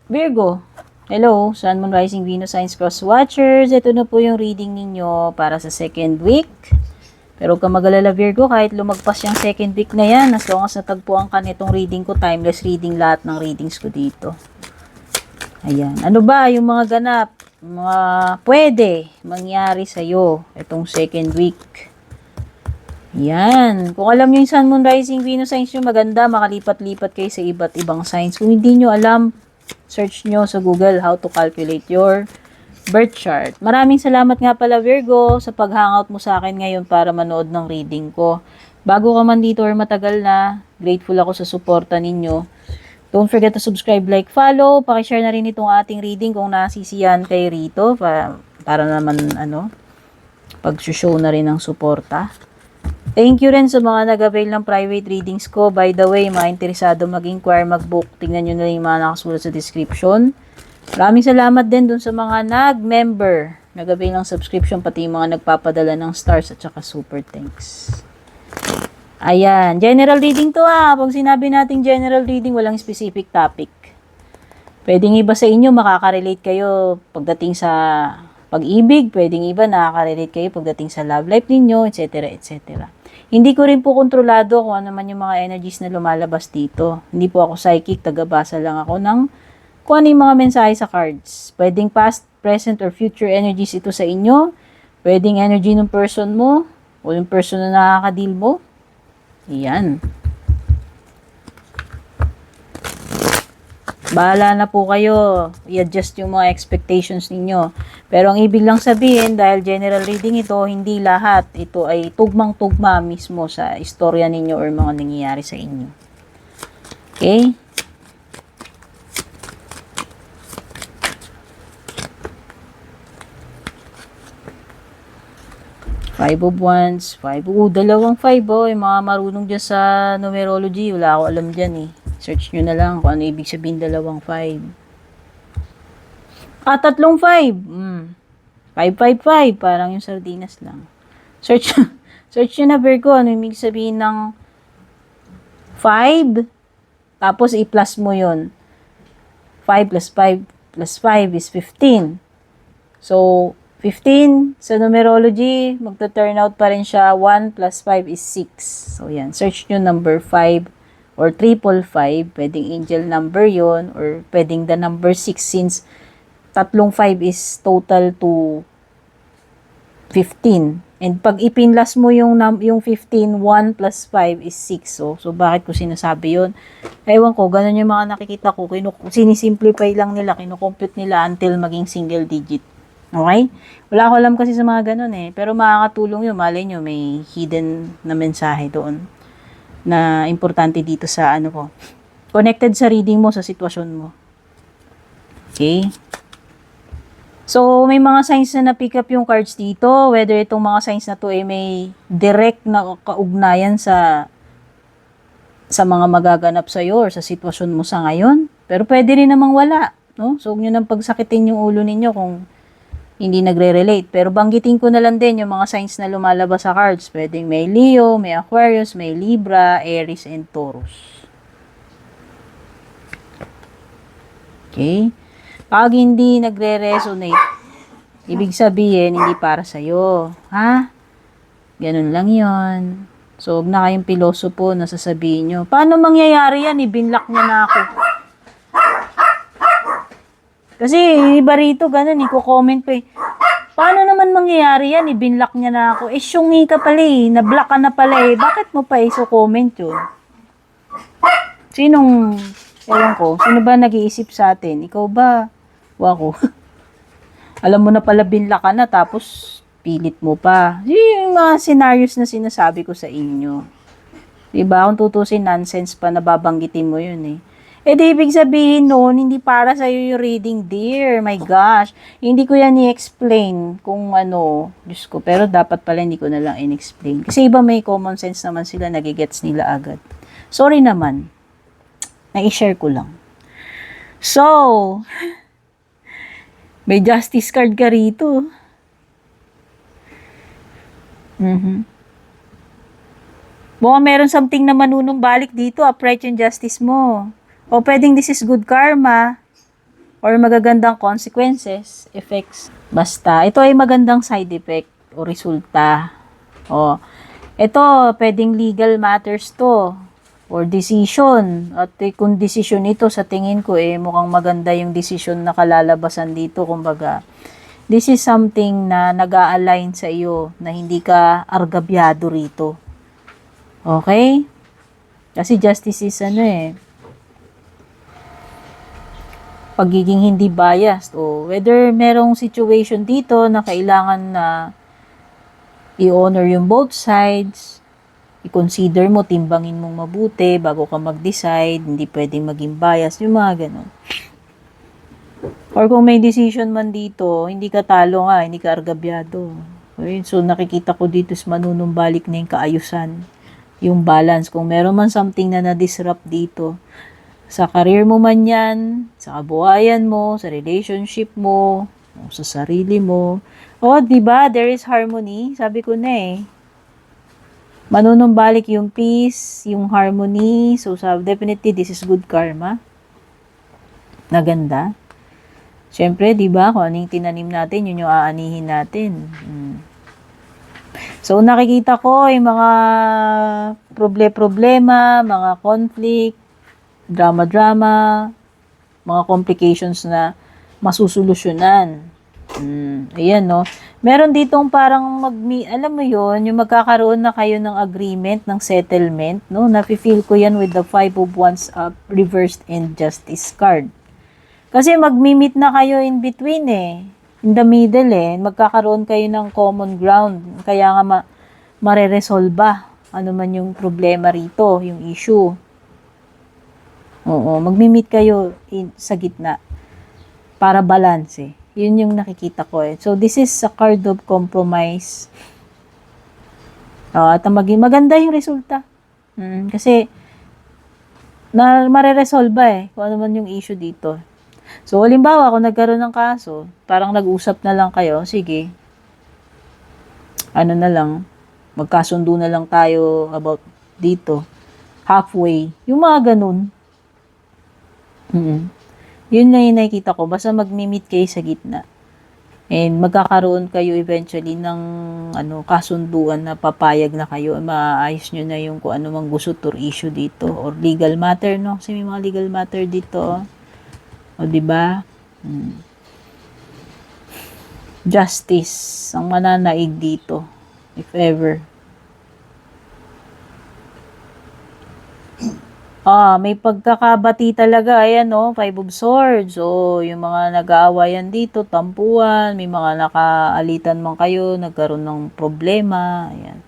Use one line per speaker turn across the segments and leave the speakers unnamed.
Virgo, hello, Sun, Moon, Rising, Venus, Signs, Cross Watchers. Ito na po yung reading ninyo para sa second week. Pero huwag ka mag-alala, Virgo, kahit lumagpas yung second week na yan, as long as natagpuan ka nitong reading ko, timeless reading lahat ng readings ko dito. Ayan. Ano ba yung mga ganap, mga pwede mangyari sa'yo itong second week? Yan. Kung alam nyo yung Sun, Moon, Rising, Venus, Signs nyo, maganda, makalipat-lipat kayo sa iba't ibang signs. Kung hindi nyo alam, search nyo sa Google how to calculate your birth chart. Maraming salamat nga pala, Virgo, sa pag-hangout mo sa akin ngayon para manood ng reading ko. Bago ka man dito or matagal na, grateful ako sa suporta ninyo. Don't forget to subscribe, like, follow. Pakishare na rin itong ating reading kung nasisiyan kayo rito para naman pag-show na rin ng suporta. Thank you rin sa mga nag-avail ng private readings ko. By the way, mga interesado mag-inquire, mag-book, tingnan nyo na yung mga nakasulat sa description. Maraming salamat din dun sa mga nag-member, nag-avail ng subscription, pati yung mga nagpapadala ng stars at saka super thanks. Ayan, general reading to Pag sinabi nating general reading, walang specific topic. Pwedeng iba sa inyo, makaka-relate kayo pagdating sa pag-ibig, pwedeng iba nakaka-relate kayo pagdating sa love life ninyo, etc. etc. Hindi ko rin po kontrolado kung ano man yung mga energies na lumalabas dito. Hindi po ako psychic, tagabasa lang ako ng kung ano yung mga mensahe sa cards. Pwedeng past, present, or future energies ito sa inyo. Pwedeng energy ng person mo o yung person na nakaka-deal mo. Iyan. Bahala na po kayo. I-adjust yung mga expectations ninyo. Pero ang ibig lang sabihin, dahil general reading ito, hindi lahat. Ito ay tugmang-tugma mismo sa istorya ninyo or mga nangyayari sa inyo. Okay? Five of Wands, dalawang five yung mga marunong dyan sa numerology, wala ako alam dyan Search nyo na lang kung ano ibig sabihin dalawang 5. Tatlong 5. 555. Parang yung sardinas lang. Search, search nyo na, Virgo, ano ibig sabihin ng 5. Tapos i-plus mo yun. 5 plus 5 plus 5 is 15. So, 15 sa numerology, magta-turn out pa rin siya. 1 plus 5 is 6. So, yan. Search nyo number 5. Or 555, pwedeng angel number yon or pwedeng the number 6 since tatlong 5 is total to 15. And pag ipinlas mo yung 15, 1 plus 5 is 6. So bakit ko sinasabi yon? Ewan ko, ganun yung mga nakikita ko. Sinisimplify lang nila, kinukompute nila until maging single digit. Okay? Wala ko alam kasi sa mga ganun Pero makakatulong yun. Malay nyo, may hidden na mensahe doon na importante dito sa connected sa reading mo, sa sitwasyon mo. Okay? So, may mga signs na na-pick up yung cards dito, whether itong mga signs na to ay may direct na kaugnayan sa mga magaganap sa'yo or sa sitwasyon mo sa ngayon. Pero pwede rin namang wala. No? So, huwag nyo nang pagsakitin yung ulo ninyo kung hindi nagre-relate. Pero banggitin ko na lang din yung mga signs na lumalabas sa cards. Pwedeng may Leo, may Aquarius, may Libra, Aries, and Taurus. Okay? Pag hindi nagre-resonate, ibig sabihin, hindi para sa'yo. Ha? Ganun lang yon. So, huwag na kayong pilosopo na sasabihin nyo, paano mangyayari yan? Ibinlock niya na ako. Kasi iba rito, ganun, i-comment pa paano naman mangyayari yan? Ibinlock niya na ako. Syungi ka pala nablock ka na pala Bakit mo pa i-comment yun? Ewan ko, sino ba nag-iisip sa atin? Ikaw ba? O ako? Alam mo na pala binlock ka na, tapos pilit mo pa. Yung mga scenarios na sinasabi ko sa inyo. Diba? Kung tutusin, nonsense pa, nababanggitin mo yun di ibig sabihin noon, hindi para sa'yo yung reading, dear. My gosh. Hindi ko yan i-explain kung Diyos ko. Pero dapat pala hindi ko na lang in-explain. Kasi iba may common sense naman sila, nagigets nila agad. Sorry naman. Na-i-share ko lang. So, may justice card ka rito. Mukhang meron something na manunong balik dito, upright yung justice mo. O pwedeng this is good karma. or magagandang consequences, effects. Basta, ito ay magandang side effect o resulta. O, ito, pwedeng legal matters to or decision. At kung decision ito, sa tingin ko, mukhang maganda yung decision na kalalabasan dito. Kumbaga, this is something na nag-a-align sa iyo, na hindi ka argabyado rito. Okay? Kasi justice is pagiging hindi biased o whether merong situation dito na kailangan na i-honor yung both sides, i-consider mo, timbangin mong mabuti bago ka mag-decide, hindi pwedeng maging biased, yung mga ganun. Or kung may decision man dito, hindi ka talo nga, hindi ka argabyado. Okay? So nakikita ko dito is manunumbalik na yung kaayusan, yung balance. Kung meron man something na na-disrupt dito, sa career mo man yan, sa kabuhayan mo, sa relationship mo, sa sarili mo. O, diba? There is harmony. Sabi ko na manunumbalik yung peace, yung harmony. So, definitely, this is good karma. Naganda. Siyempre, diba? Kung anong tinanim natin, yun yung aanihin natin. So, nakikita ko yung mga problema, mga conflict, drama-drama, mga complications na masusolusyonan. Ayan, no? Meron ditong parang alam mo yon, yung magkakaroon na kayo ng agreement, ng settlement, no? Nafe-feel ko yan with the 5 of Wands up, reversed and Justice card. Kasi magmi-meet na kayo in between in the middle magkakaroon kayo ng common ground. Kaya nga mareresolba ano man yung problema rito, yung issue. Oo, magmi-meet kayo sa gitna para balance. Yun yung nakikita ko So, this is a card of compromise. At maganda yung resulta. Kasi, mareresolba kung ano man yung issue dito. So, halimbawa, kung nagkaroon ng kaso, parang nag-usap na lang kayo, sige, ano na lang, magkasundo na lang tayo about dito. Halfway. Yung mga ganun. Yun na yung nakikita ko. Basta magmi-meet kayo sa gitna. And magkakaroon kayo eventually ng kasunduan na papayag na kayo. Maayos nyo na yung kung ano mang gusto or issue dito. Or legal matter, no? Kasi may mga legal matter dito. O, diba? Justice ang mananaig dito. If ever. May pagkakabati talaga. Ayan, no? 5 of Swords. O, yung mga nag-aawayan dito, tampuan, may mga nakaalitan man kayo, nagkaroon ng problema. Ayan.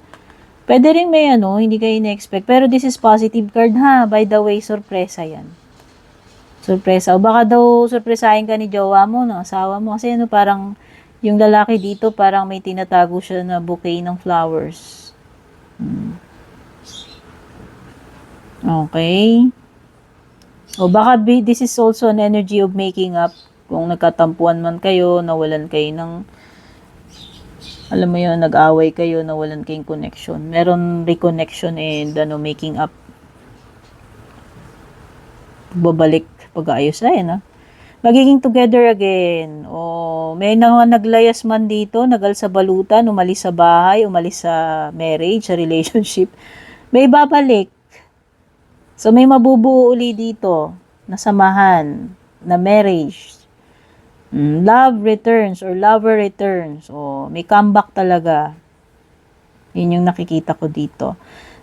Pwede rin may hindi kayo na-expect. Pero this is positive card ha. By the way, sorpresa yan. Sorpresa. O baka daw sorpresahin ka ni jowa mo, ng asawa mo. Kasi parang yung lalaki dito, parang may tinatago siya na bouquet ng flowers. Okay. O baka this is also an energy of making up. Kung nagkatampuan man kayo, nawalan kayo ng, alam mo yun, nag-away kayo, nawalan kayong connection. Meron reconnection and making up. Babalik, pag-aayos magiging together again. O may naglayas man dito, nagal sa balutan, umalis sa bahay, umalis sa marriage, sa relationship. May babalik. So, may mabubuo uli dito na samahan, na marriage. Love returns or lover returns. O, may comeback talaga. Yun yung nakikita ko dito.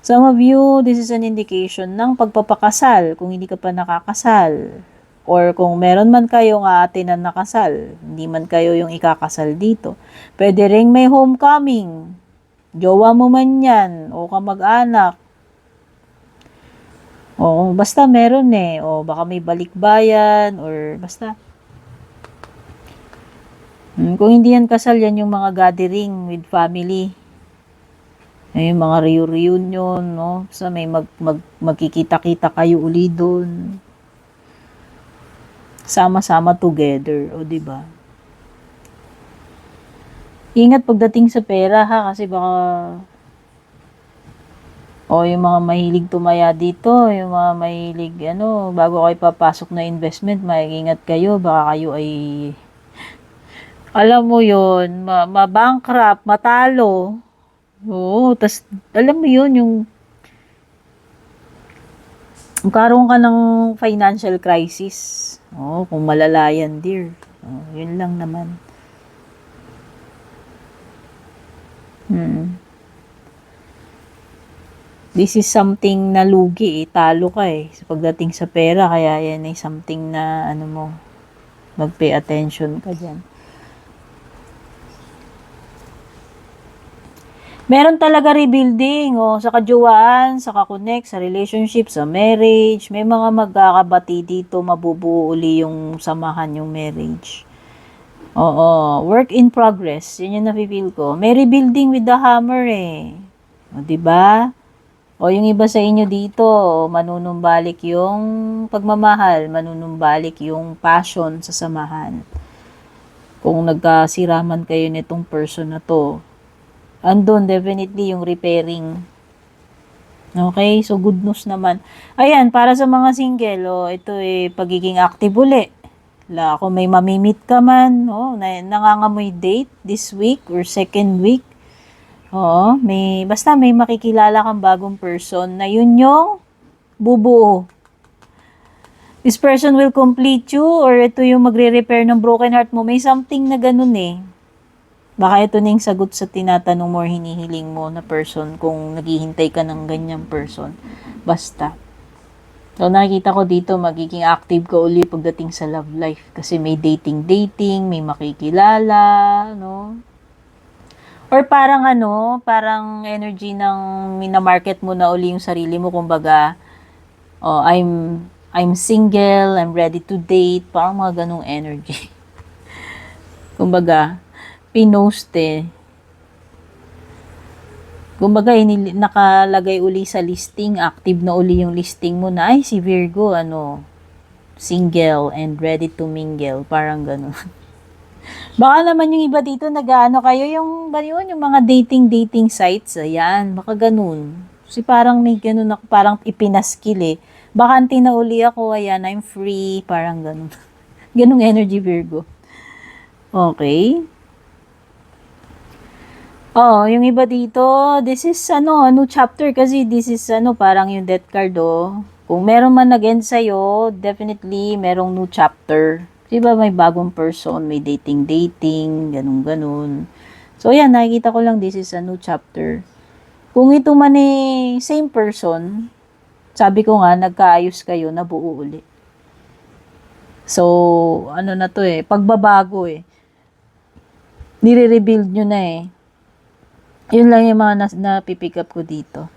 Some of you, this is an indication ng pagpapakasal kung hindi ka pa nakakasal. Or kung meron man kayong aatin na nakasal, hindi man kayo yung ikakasal dito. Pwede ring may homecoming. Jowa mo man yan, o kamag-anak. O basta meron o baka may balikbayan, or basta. Kung hindi yan kasal, yan yung mga gathering with family. Yung mga reunion, no? So may magkikita-kita kayo uli doon. Sama-sama together, o diba? Ingat pagdating sa pera ha, kasi baka O yung mga mahilig tumaya dito, yung mga mahilig, bago kayo papasok na investment, mag-ingat kayo, baka kayo ay, alam mo yun, ma-bankrupt, matalo. Oo, tas, alam mo yun, yung magkaroon ka ng financial crisis. Oo, kung malala yan, dear. Oo, yun lang naman. This is something na lugi eh. Talo ka eh. Sa pagdating sa pera, kaya yan ay something na mo, mag-pay attention ka dyan. Meron talaga rebuilding, sa kajuwaan, sa kakonect, sa relationship, sa marriage. May mga magkakabati dito, mabubuo uli yung samahan, yung marriage. Oo, work in progress. Yun yung nafe-feel ko. May rebuilding with the hammer eh. O, diba? O yung iba sa inyo dito, manunumbalik yung pagmamahal, manunumbalik yung passion sa samahan. Kung nagkasiraman kayo nitong person na to, andun definitely yung repairing. Okay, so good news naman. Ayan, para sa mga single, ito pagiging active uli. Kung may mamimit ka man, nangangamoy date this week or second week, basta may makikilala kang bagong person na yun yung bubuo. This person will complete you or ito yung magre-repair ng broken heart mo. May something na ganun eh. Baka ito na yung sagot sa tinatanong mo or hinihiling mo na person kung naghihintay ka ng ganyang person. Basta. So, nakikita ko dito, magiging active ka uli pagdating sa love life. Kasi may dating, may makikilala, no? Or parang parang energy ng minamarket mo na uli yung sarili mo, kumbaga, I'm single, I'm ready to date, parang mga ganong energy. Kumbaga, pinost eh. Kumbaga, nakalagay uli sa listing, active na uli yung listing mo na, ay, si Virgo, single and ready to mingle, parang ganon. Baka naman yung iba dito kayo yung mga dating sites, ayan, baka ganun. Kasi parang may ganun ako, parang ipinaskill eh. Bakante na uli ako, ayan, I'm free, parang ganun. Ganung energy, Virgo. Okay. Yung iba dito, this is new chapter kasi this is parang yung death card Kung meron man nag-end sa'yo, definitely merong new chapter. Diba may bagong person, may dating, ganun. So, yan, nakikita ko lang this is a new chapter. Kung ito man same person, sabi ko nga, nagkaayos kayo, nabuo uli. So, na to pagbabago nire-rebuild nyo na Yun lang yung mga napipick up ko dito.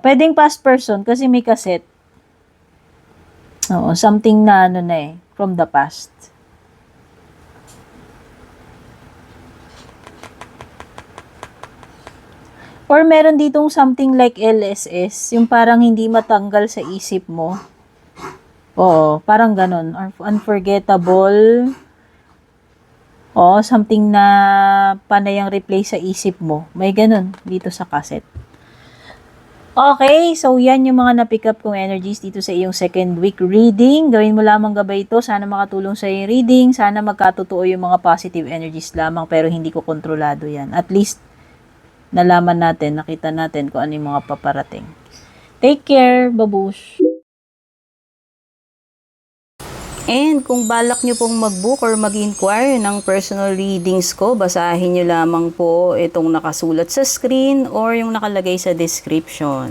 Pwedeng past person kasi may kaset. Something na from the past. Or meron ditong something like LSS, yung parang hindi matanggal sa isip mo. Parang ganun. Or unforgettable. Something na panayang replay sa isip mo. May ganun dito sa cassette. Okay, so yan yung mga na-pick up kong energies dito sa iyong second week reading. Gawin mo lamang gabay ito. Sana makatulong sa iyong reading. Sana magkatotoo yung mga positive energies lamang pero hindi ko kontrolado yan. At least, nalaman natin, nakita natin kung ano yung mga paparating. Take care, babush! And kung balak nyo pong mag-book or mag-inquire ng personal readings ko, basahin nyo lamang po itong nakasulat sa screen or yung nakalagay sa description.